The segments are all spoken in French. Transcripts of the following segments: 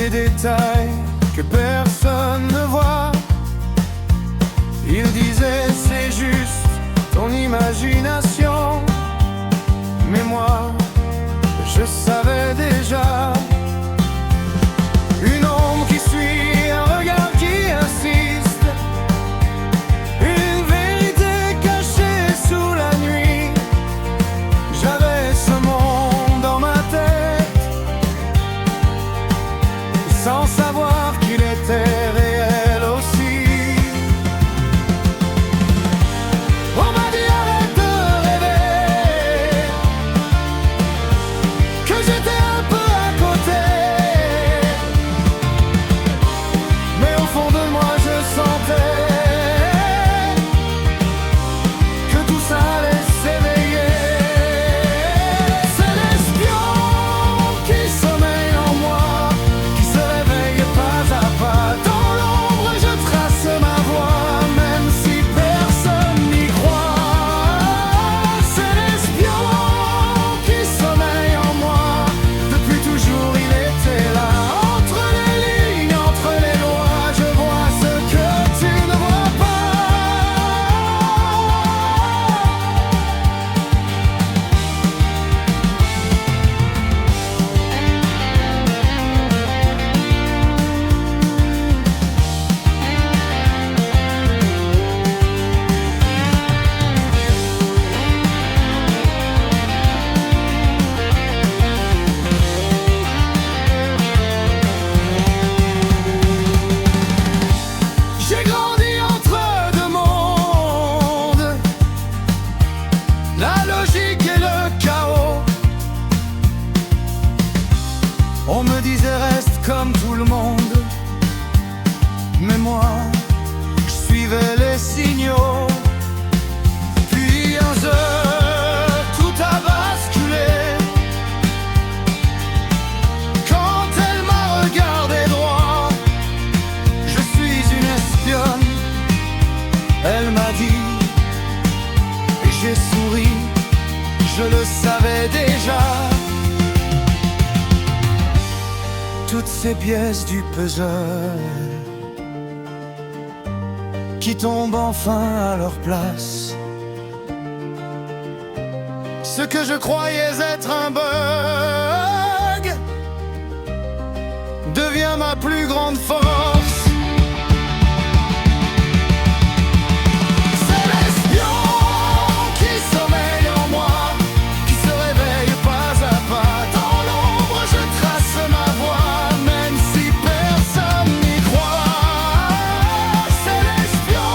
des détails que personne ne voit. Il disait c'est juste ton imagination, mais moi je savais déjà. Une ombre qui suit, un regard qui insiste, une vérité cachée sous la nuit. J'avais ce monde dans ma tête, sans savoir qu'il était réel aussi. On m'a dit arrête de rêver, que j'étais un peu à côté, mais au fond de moi je sentais que tout ça allait s'éveiller. C'est l'espion qui sommeille en moi, qui se réveille pas à pas. Dans l'ombre je trace ma voie, même si personne n'y croit. C'est l'espion qui sommeille en moi, depuis toujours il était là. Entre les lignes, entre les lois, je vois ce que tu ne vois pas. J'ai grandi entre deux mondes, la logique et le chaos. On me disait reste comme tout le monde, mais moi je suivais les signaux. Puis un jour tout a basculé, quand elle m'a regardé droit. Je suis une espionne, elle m'a dit, et j'ai souri, je le savais déjà. Toutes ces pièces du puzzle qui tombent enfin à leur place. Ce que je croyais être un bug devient ma plus grande force. C'est l'espion qui sommeille en moi, qui se réveille pas à pas. Dans l'ombre je trace ma voie, même si personne n'y croit. C'est l'espion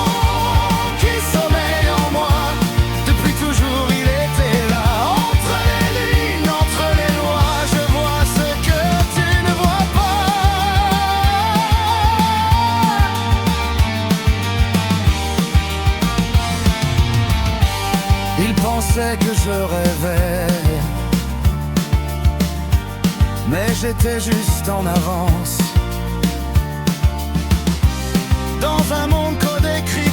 qui sommeille en moi, depuis toujours il était là. Entre les lignes, entre les lois, je vois ce que tu ne vois pas. Il pensait que je rêvais, mais j'étais juste en avance, dans un monde codé écrit.